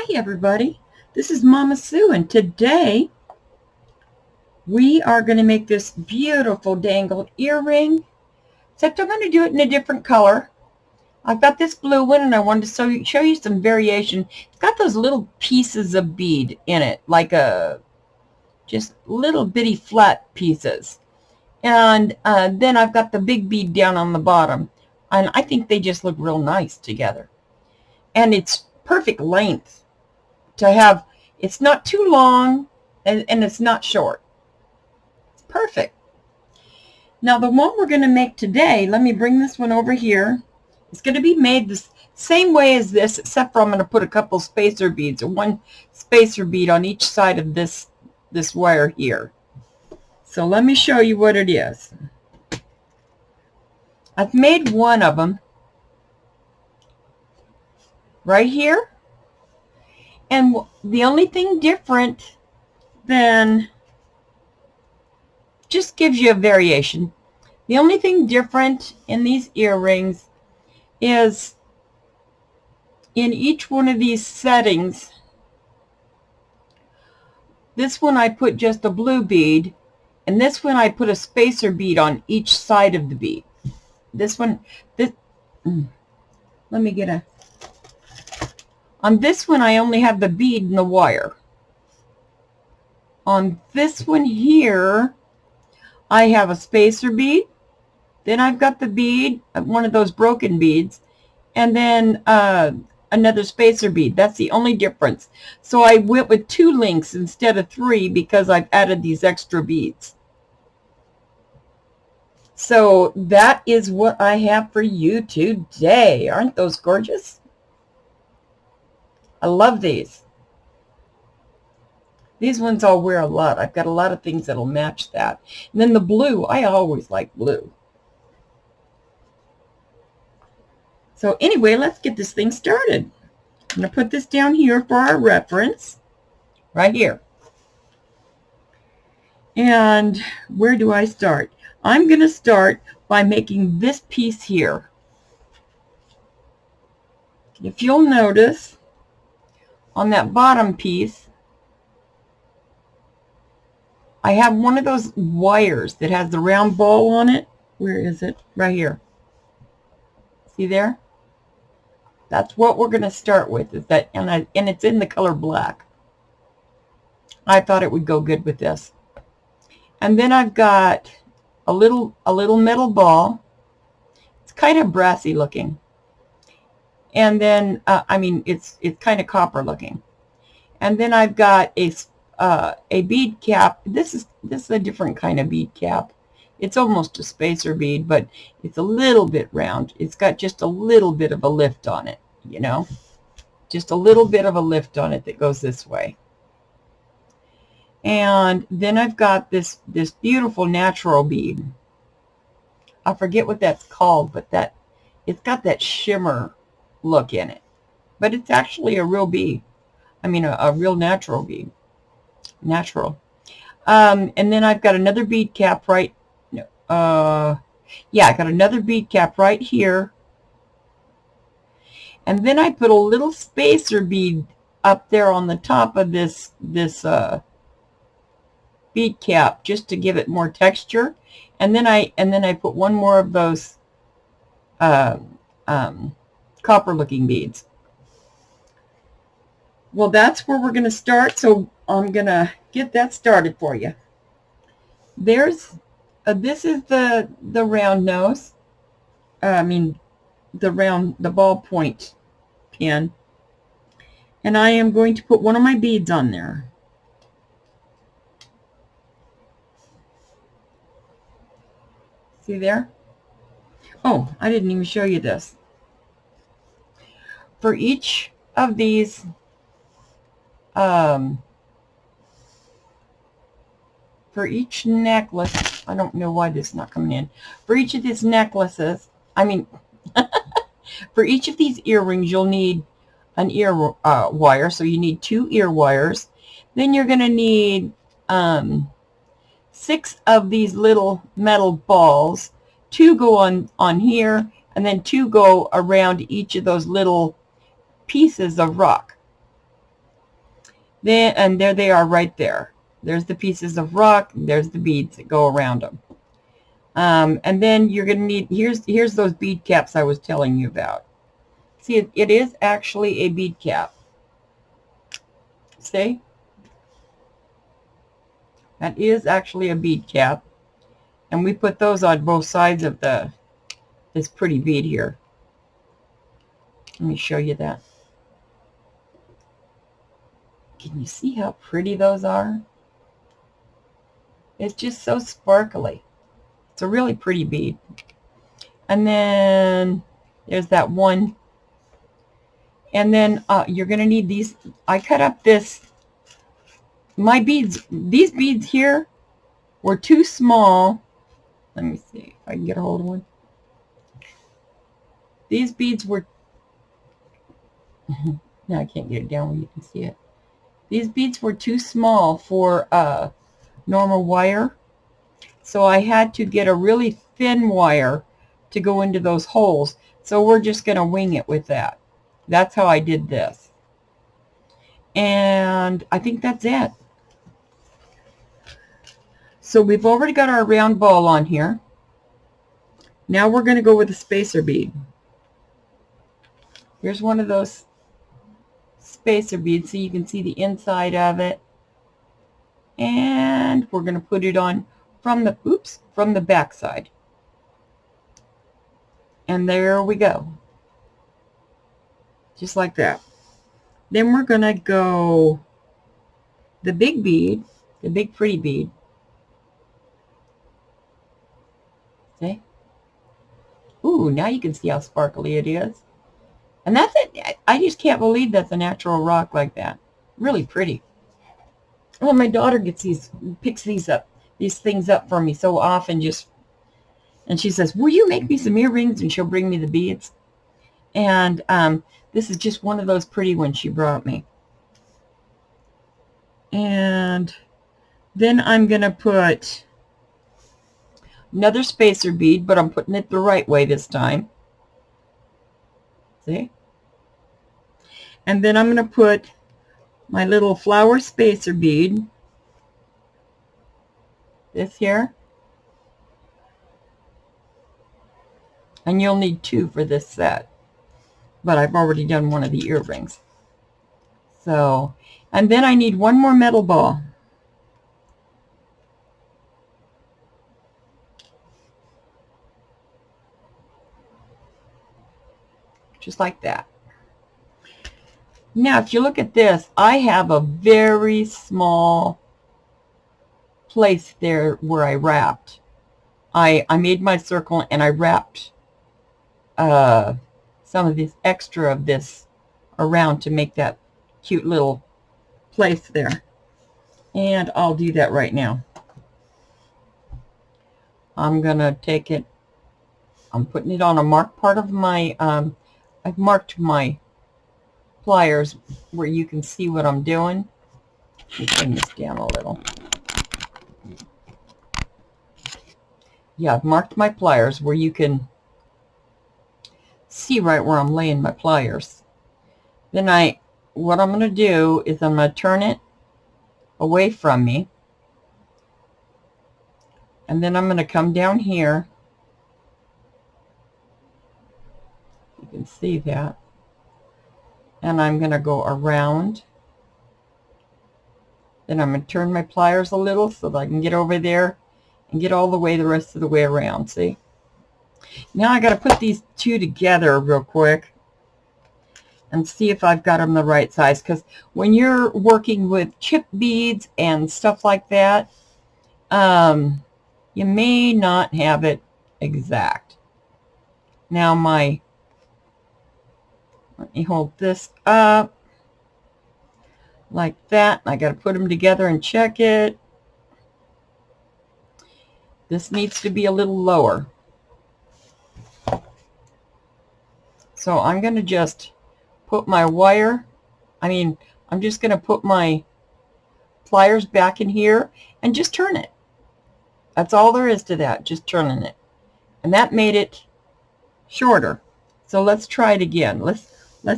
Hi everybody, this is Mama Sue, and today we are going to make this beautiful dangle earring, except I'm going to do it in a different color. I've got this blue one and I wanted to show you some variation. It's got those little pieces of bead in it, like just little bitty flat pieces. And then I've got the big bead down on the bottom, and I think they just look real nice together. And it's perfect length to have. It's not too long and it's not short. It's perfect. Now the one we're going to make today, let me bring this one over here. It's going to be made the same way as this, except for I'm going to put a couple spacer beads, or one spacer bead on each side of this wire here. So let me show you what it is. I've made one of them right here. And the only thing different than, just gives you a variation. The only thing different in these earrings is in each one of these settings. This one I put just a blue bead, and this one I put a spacer bead on each side of the bead. Let me get a... On this one, I only have the bead and the wire. On this one here, I have a spacer bead. Then I've got the bead, one of those broken beads, and then another spacer bead. That's the only difference. So I went with 2 links instead of 3 because I've added these extra beads. So that is what I have for you today. Aren't those gorgeous? I love these. These ones I'll wear a lot. I've got a lot of things that'll match that. And then the blue, I always like blue. So anyway, let's get this thing started. I'm going to put this down here for our reference. Right here. And where do I start? I'm going to start by making this piece here. If you'll notice, on that bottom piece, I have one of those wires that has the round ball on it. Where is it? Right here. See there? That's what we're going to start with. Is that, and it's in the color black. I thought it would go good with this. And then I've got a little metal ball. It's kind of brassy looking. And then, it's kind of copper looking. And then I've got a bead cap. This is a different kind of bead cap. It's almost a spacer bead, but it's a little bit round. It's got just a little bit of a lift on it, you know, just a little bit of a lift on it that goes this way. And then I've got this beautiful natural bead. I forget what that's called, but it's got that shimmer look in it, but it's actually a real bead. I mean a real natural bead. Natural. And then I've got another bead cap right, I got another bead cap right here. And then I put a little spacer bead up there on the top of this bead cap just to give it more texture. And then I put one more of those copper looking beads. Well, that's where we're going to start, so I'm going to get that started for you. There's this is the round nose, the ballpoint pin, and I am going to put one of my beads on there. See there? Oh, I didn't even show you this. For each of these for each necklace, I don't know why this is not coming in. For each of these necklaces, for each of these earrings, you'll need an ear wire. So you need 2 ear wires. Then you're going to need 6 of these little metal balls. 2 go on here, and then 2 go around each of those little pieces of rock. Then, and there they are right there. There's the pieces of rock, and there's the beads that go around them. And then you're going to need, here's those bead caps I was telling you about. See, it is actually a bead cap. See? That is actually a bead cap. And we put those on both sides of this pretty bead here. Let me show you that. Can you see how pretty those are? It's just so sparkly. It's a really pretty bead. And then there's that one. And then you're going to need these. I cut up this. My beads, these beads here were too small. Let me see if I can get a hold of one. These beads were, no, I can't get it down where you can see it. These beads were too small for normal wire. So I had to get a really thin wire to go into those holes. So we're just going to wing it with that. That's how I did this. And I think that's it. So we've already got our round ball on here. Now we're going to go with a spacer bead. Here's one of those spacer beads so you can see the inside of it. And we're going to put it on from the back side. And there we go. Just like that. Then we're going to go the big bead, the big pretty bead. See? Ooh, now you can see how sparkly it is. And that's it. I just can't believe that's a natural rock like that. Really pretty. Well, my daughter picks these things up for me so often, and she says, will you make me some earrings? And she'll bring me the beads. And this is just one of those pretty ones she brought me. And then I'm going to put another spacer bead, but I'm putting it the right way this time. See? And then I'm going to put my little flower spacer bead, this here. And you'll need 2 for this set. But I've already done one of the earrings. So, and then I need one more metal ball. Just like that. Now, if you look at this, I have a very small place there where I wrapped. I made my circle and I wrapped some of this extra of this around to make that cute little place there. And I'll do that right now. I'm going to take it, I'm putting it on a marked part of my, I've marked my pliers where you can see what I'm doing. Let me bring this down a little. Yeah, I've marked my pliers where you can see right where I'm laying my pliers. Then what I'm going to do is I'm going to turn it away from me. And then I'm going to come down here. You can see that. And I'm going to go around. Then I'm going to turn my pliers a little so that I can get over there and get all the way the rest of the way around. See? Now I got to put these two together real quick and see if I've got them the right size, because when you're working with chip beads and stuff like that, you may not have it exact. Now let me hold this up like that. I got to put them together and check it. This needs to be a little lower. So I'm going to just put my wire, I'm just going to put my pliers back in here and just turn it. That's all there is to that, just turning it. And that made it shorter. So let's try it again. Let's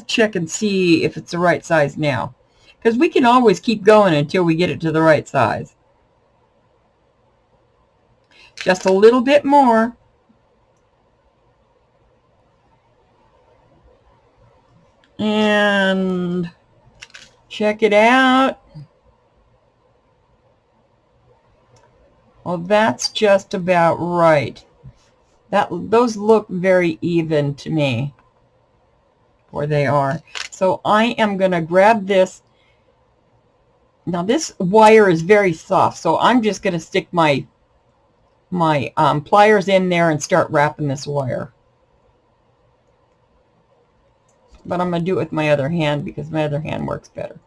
check and see if it's the right size now. because we can always keep going until we get it to the right size. Just a little bit more. And check it out. Well, that's just about right. Those look very even to me, where they are. So I am going to grab this. Now this wire is very soft, so I'm just going to stick my pliers in there and start wrapping this wire. But I'm going to do it with my other hand because my other hand works better.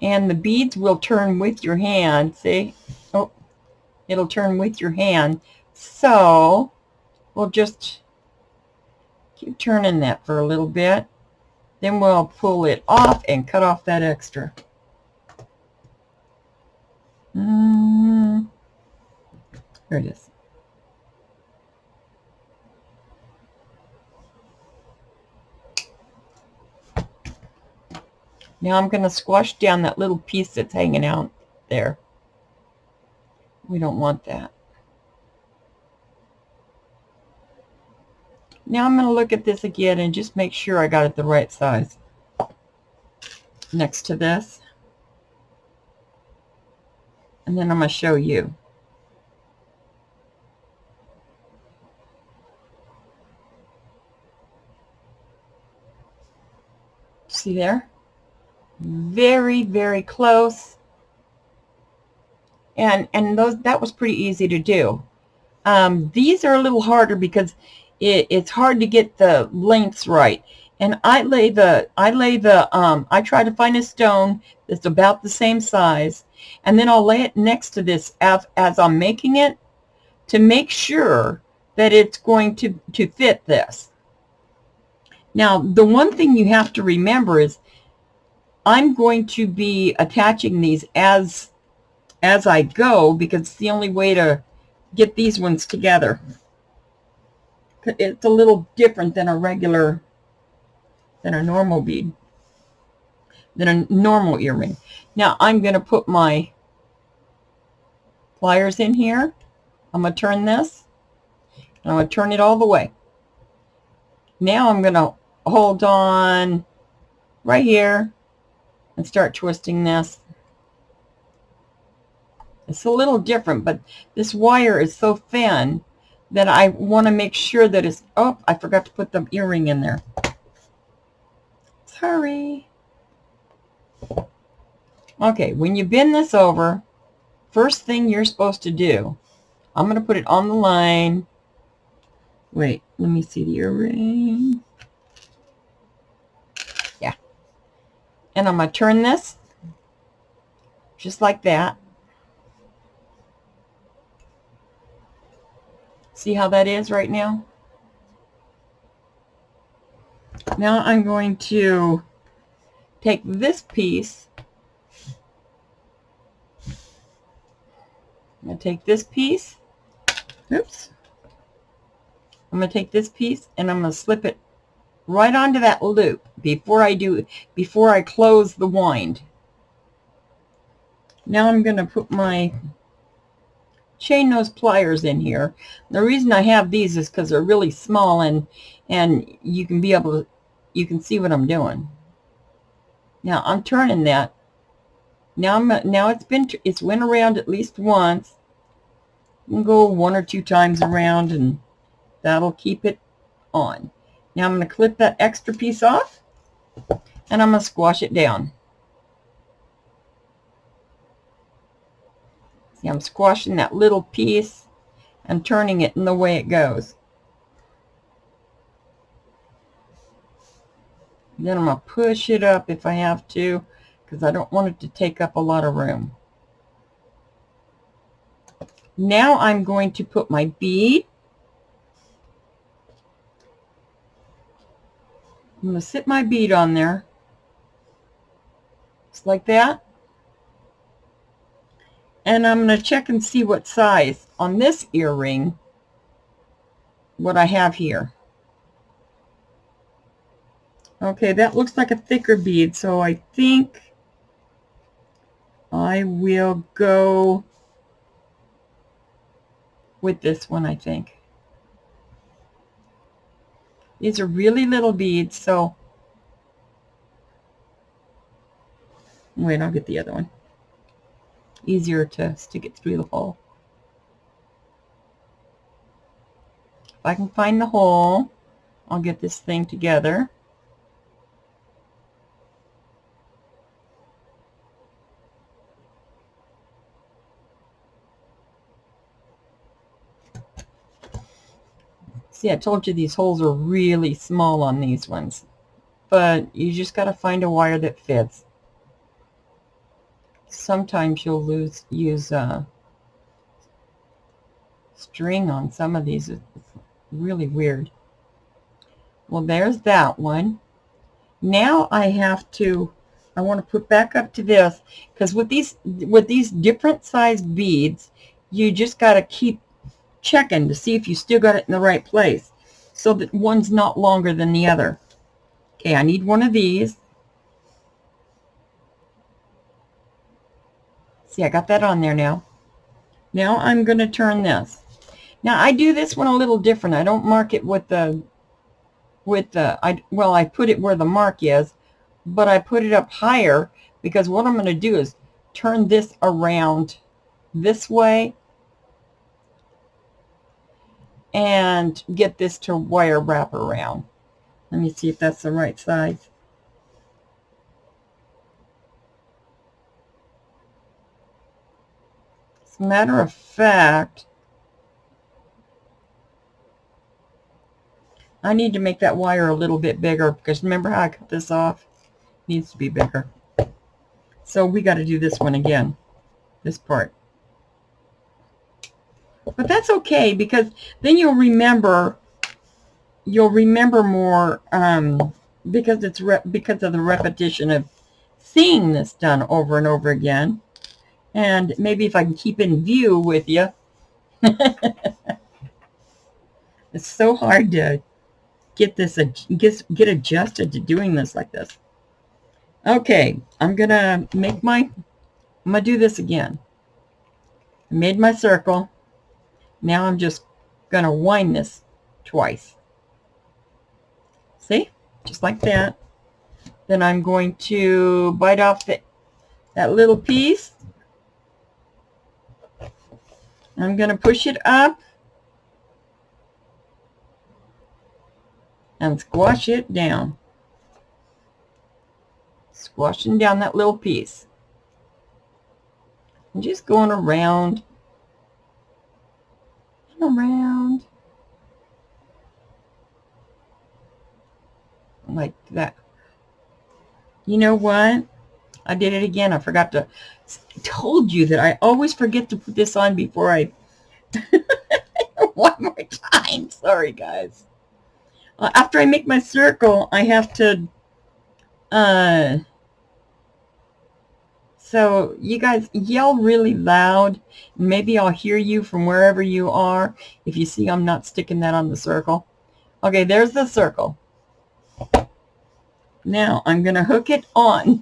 And the beads will turn with your hand. See? Oh, it'll turn with your hand. So we'll just keep turning that for a little bit. Then we'll pull it off and cut off that extra. There it is. Now I'm going to squash down that little piece that's hanging out there. We don't want that. Now I'm going to look at this again and just make sure I got it the right size. Next to this. And then I'm going to show you. See there? Very, very close. And that was pretty easy to do. These are a little harder because it's hard to get the lengths right. And I try to find a stone that's about the same size, and then I'll lay it next to this as I'm making it to make sure that it's going to fit this. Now, the one thing you have to remember is I'm going to be attaching these as I go, because it's the only way to get these ones together. It's a little different than a normal bead, than a normal earring. Now I'm going to put my pliers in here. I'm going to turn this, and I'm going to turn it all the way. Now I'm going to hold on right here and start twisting this. It's a little different, but this wire is so thin that I want to make sure that it's, oh, I forgot to put the earring in there. Sorry. Okay, when you bend this over, first thing you're supposed to do, I'm going to put it on the line. Wait, let me see the earring. Yeah. And I'm going to turn this just like that. See how that is right now? Now I'm going to take this piece. I'm going to take this piece. Oops. I'm going to take this piece and I'm going to slip it right onto that loop before I close the wind. Now I'm going to put my chain nose pliers in here. The reason I have these is because they're really small, and you can see what I'm doing. Now I'm turning that. Now it's went around at least once. You can go 1 or 2 times around, and that'll keep it on. Now I'm going to clip that extra piece off, and I'm going to squash it down. See, I'm squashing that little piece and turning it in the way it goes. Then I'm going to push it up if I have to, because I don't want it to take up a lot of room. Now I'm going to put my bead. I'm going to sit my bead on there, just like that. And I'm going to check and see what size on this earring, what I have here. Okay, that looks like a thicker bead, so I think I will go with this one, I think. These are really little beads, so wait, I'll get the other one. Easier to stick it through the hole. If I can find the hole, I'll get this thing together. See, I told you these holes are really small on these ones, but you just got to find a wire that fits. Sometimes you'll use string on some of these. It's really weird. Well, there's that one. Now I want to put back up to this, because with these different size beads, you just got to keep checking to see if you still got it in the right place, so that one's not longer than the other. Okay, I need one of these. See, I got that on there now. Now I'm going to turn this. Now I do this one a little different. I don't mark it I put it where the mark is, but I put it up higher, because what I'm going to do is turn this around this way and get this to wire wrap around. Let me see if that's the right size. As a matter of fact, I need to make that wire a little bit bigger, because remember how I cut this off? It needs to be bigger. So we got to do this one again, this part. But that's okay, because then you'll remember more, because because of the repetition of seeing this done over and over again. And maybe if I can keep in view with you. It's so hard to get adjusted to doing this like this. Okay, I'm gonna do this again. I made my circle. Now I'm just gonna wind this twice. See? Just like that. Then I'm going to bite off that little piece. I'm going to push it up and squash it down. Squashing down that little piece. I'm just going around and around like that. You know what? I did it again. I forgot to. Told you that I always forget to put this on before I. One more time. Sorry, guys. After I make my circle, I have to. So you guys yell really loud. Maybe I'll hear you from wherever you are. If you see I'm not sticking that on the circle. Okay, there's the circle. Now I'm going to hook it on.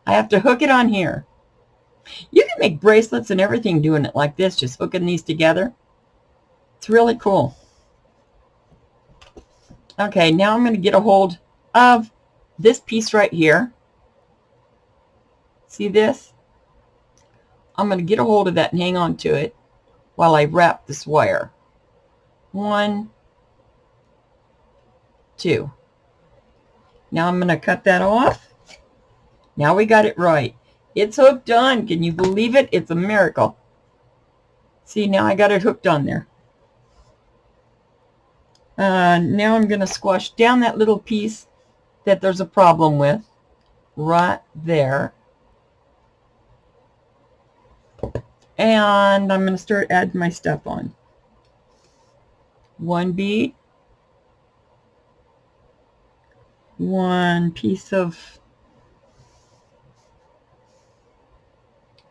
I have to hook it on here. You can make bracelets and everything doing it like this, just hooking these together. It's really cool. Okay, now I'm going to get a hold of this piece right here. See this? I'm going to get a hold of that and hang on to it while I wrap this wire. 1, 2. Now I'm going to cut that off. Now we got it right. It's hooked on. Can you believe it? It's a miracle. See, now I got it hooked on there. Now I'm going to squash down that little piece that there's a problem with right there. And I'm going to start adding my stuff on. 1 bead. 1 piece of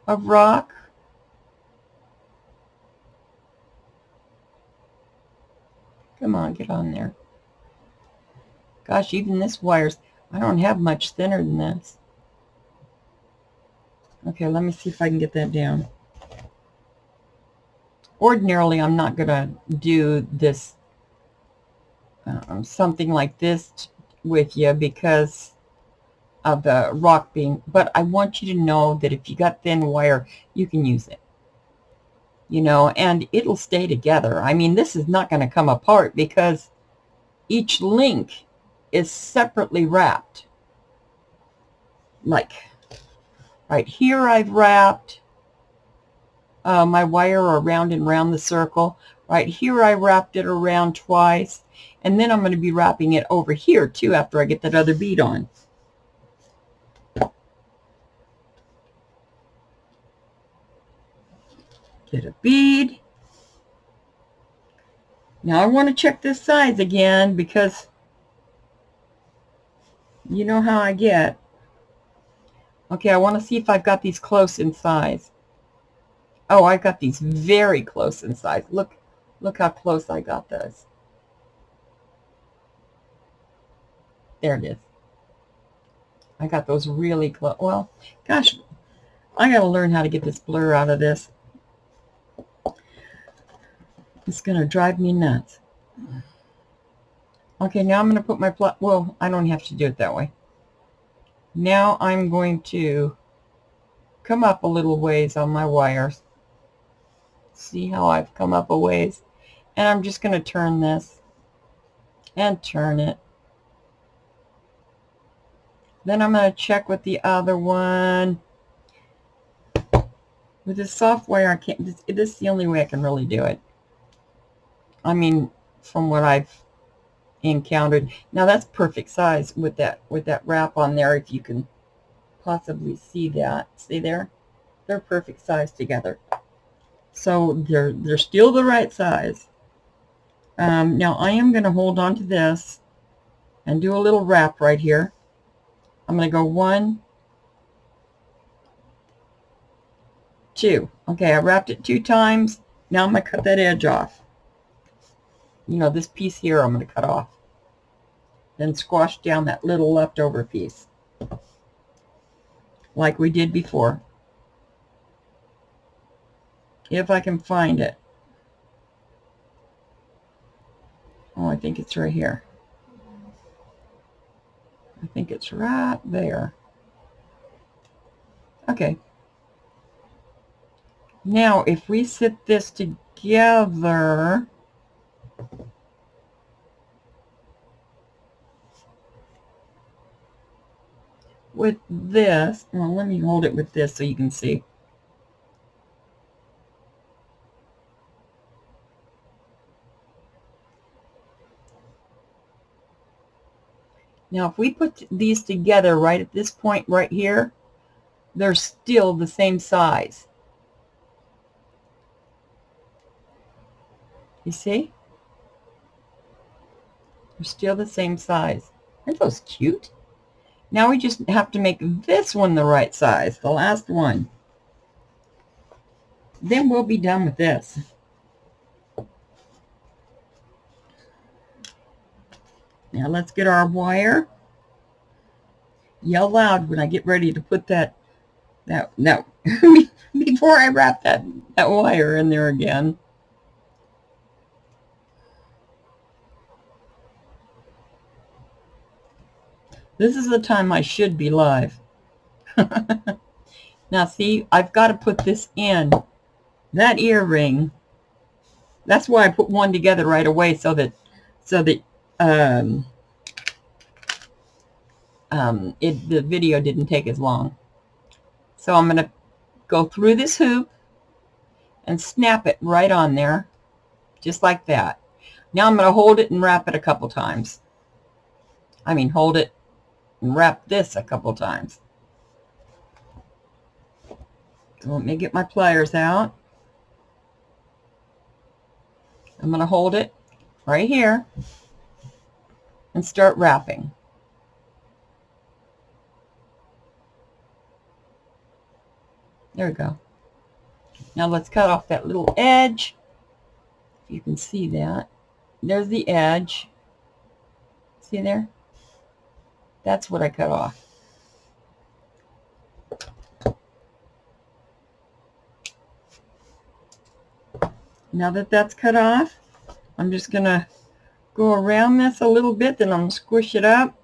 rock. Come on, get on there. Gosh, even this wire's, I don't have much thinner than this. Okay, let me see if I can get that down. Ordinarily, I'm not going to do this, something like this with you because of the rock being, but I want you to know that if you got thin wire, you can use it. You know, and it'll stay together. I mean, this is not going to come apart because each link is separately wrapped. Like right here, I've wrapped my wire around and around the circle. Right here, I wrapped it around twice. And then I'm going to be wrapping it over here, too, after I get that other bead on. Get a bead. Now, I want to check this size again because you know how I get. Okay, I want to see if I've got these close in size. Oh, I got these very close in size. Look how close I got those. There it is. I got those really close. Well, gosh, I got to learn how to get this blur out of this. It's going to drive me nuts. Okay, now I'm going to put my well, I don't have to do it that way. Now I'm going to come up a little ways on my wires. See how I've come up a ways? And I'm just going to turn this and turn it. Then I'm going to check with the other one. With this soft wire, I can't, this is the only way I can really do it. I mean, from what I've encountered. Now that's perfect size with that wrap on there, if you can possibly see that. See there? They're perfect size together. So they're still the right size. Now I am going to hold on to this and do a little wrap right here. I'm going to go 1, 2. Okay, I wrapped it 2 times. Now I'm going to cut that edge off. You know, this piece here I'm going to cut off. Then squash down that little leftover piece like we did before. If I can find it. Oh, I think it's right here. I think it's right there. Okay. Now, if we sit this together, with this, well, let me hold it with this so you can see. Now, if we put these together right at this point right here, they're still the same size. You see? They're still the same size. Aren't those cute? Now we just have to make this one the right size, the last one. Then we'll be done with this. Now let's get our wire. Yell loud when I get ready to put that before I wrap that wire in there again. This is the time I should be live. Now see, I've got to put this in. That earring, that's why I put one together right away so that the video didn't take as long. So I'm going to go through this hoop and snap it right on there, just like that. Now I'm going to hold it and wrap it a couple times. I mean, hold it and wrap this a couple times. So let me get my pliers out. I'm going to hold it right here and start wrapping. There we go. Now let's cut off that little edge. You can see that. There's the edge. See there? That's what I cut off. Now that that's cut off, I'm just going to go around this a little bit, then I'm going to squish it up.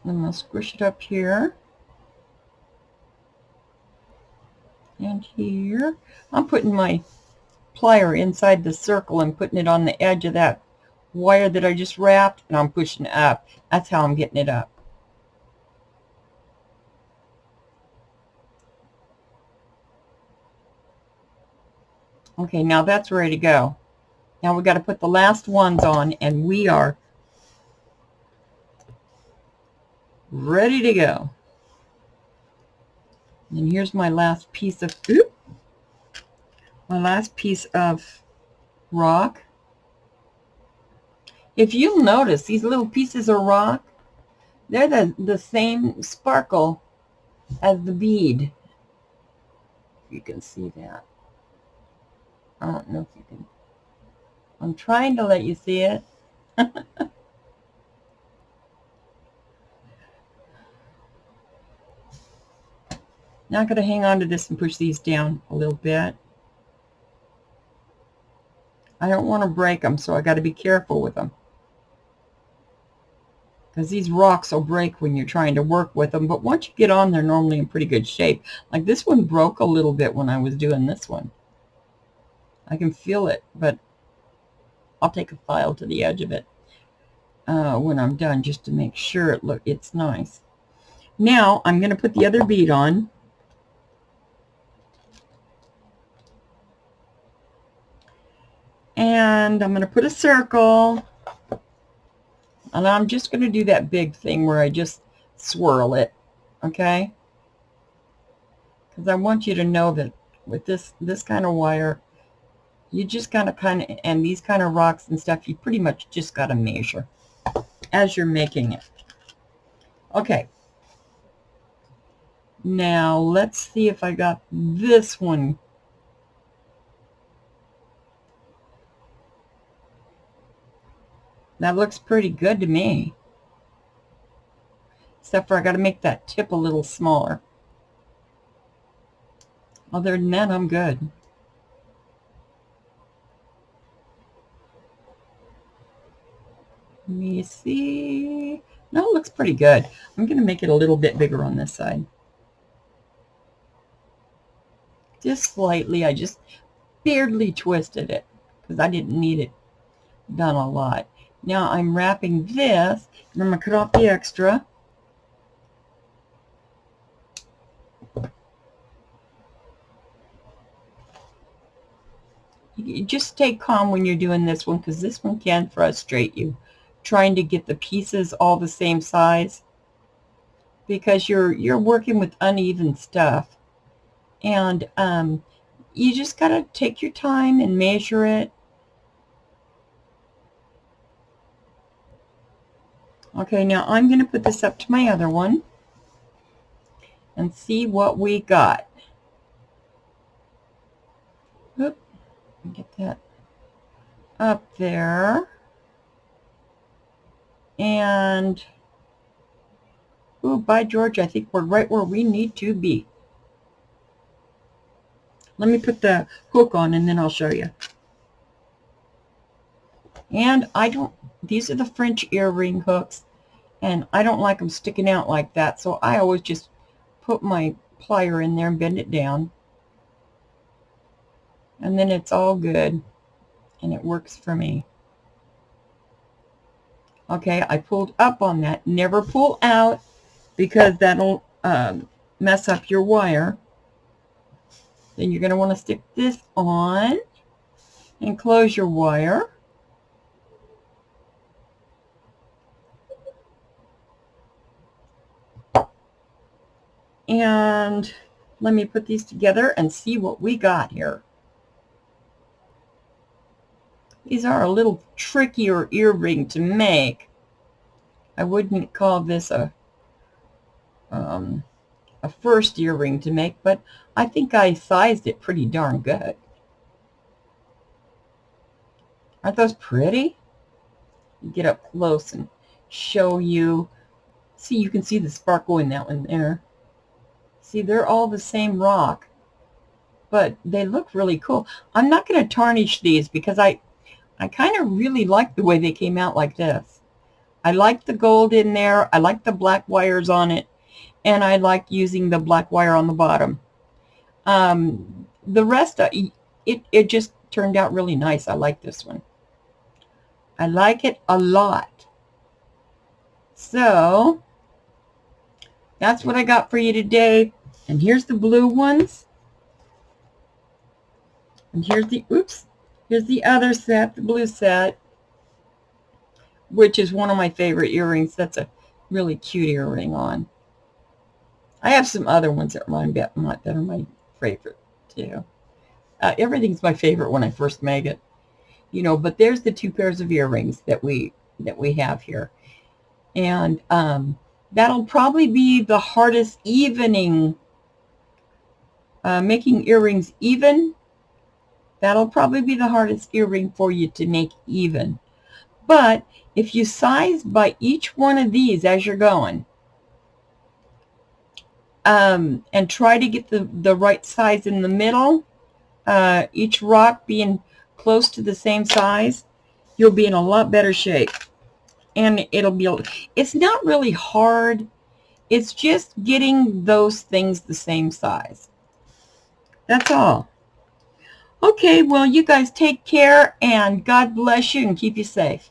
I'm going to squish it up here. And here. I'm putting my plier inside the circle and putting it on the edge of that wire that I just wrapped, and I'm pushing it up. That's how I'm getting it up. Okay, now that's ready to go. Now we got to put the last ones on, and we are ready to go. And here's my last piece of rock. If you'll notice, these little pieces of rock, they're the same sparkle as the bead. You can see that. I don't know if you can. I'm trying to let you see it. Now I'm going to hang on to this and push these down a little bit. I don't want to break them, so I got to be careful with them. Because these rocks will break when you're trying to work with them, but once you get on, they're normally in pretty good shape. Like this one broke a little bit when I was doing this one. I can feel it, but I'll take a file to the edge of it when I'm done, just to make sure it's nice. Now I'm going to put the other bead on. And I'm going to put a circle, and I'm just going to do that big thing where I just swirl it, okay? Because I want you to know that with this kind of wire, you just gotta and these kind of rocks and stuff, you pretty much just got to measure as you're making it. Okay. Now let's see if I got this one. That looks pretty good to me. Except for I got to make that tip a little smaller. Other than that, I'm good. Let me see. No, it looks pretty good. I'm going to make it a little bit bigger on this side. Just slightly. I just barely twisted it because I didn't need it done a lot. Now I'm wrapping this, and I'm going to cut off the extra. You just stay calm when you're doing this one, because this one can frustrate you, trying to get the pieces all the same size, because you're working with uneven stuff, and you just got to take your time and measure it. Okay, now I'm going to put this up to my other one and see what we got. Oop, get that up there. And, oh, by George, I think we're right where we need to be. Let me put the hook on, and then I'll show you. And these are the French earring hooks, and I don't like them sticking out like that, so I always just put my plier in there and bend it down. And then it's all good, and it works for me. Okay, I pulled up on that. Never pull out, because that'll mess up your wire. Then you're going to want to stick this on and close your wire. And let me put these together and see what we got here. These are a little trickier earring to make. I wouldn't call this a first earring to make, but I think I sized it pretty darn good. Aren't those pretty? get up close and show you. See, you can see the sparkle in that one there. See, they're all the same rock, but they look really cool. I'm not going to tarnish these because I kind of really like the way they came out like this. I like the gold in there. I like the black wires on it. And I like using the black wire on the bottom. The rest, it just turned out really nice. I like this one. I like it a lot. So that's what I got for you today. And here's the blue ones. And here's the other set, the blue set, which is one of my favorite earrings. That's a really cute earring on. I have some other ones that are my favorite too. Everything's my favorite when I first make it, you know. But there's the two pairs of earrings that we have here, and that'll probably be the hardest making earrings even. That'll probably be the hardest earring for you to make even. But if you size by each one of these as you're going, and try to get the right size in the middle, each rock being close to the same size, you'll be in a lot better shape. And it's not really hard. It's just getting those things the same size. That's all. Okay, well, you guys take care, and God bless you and keep you safe.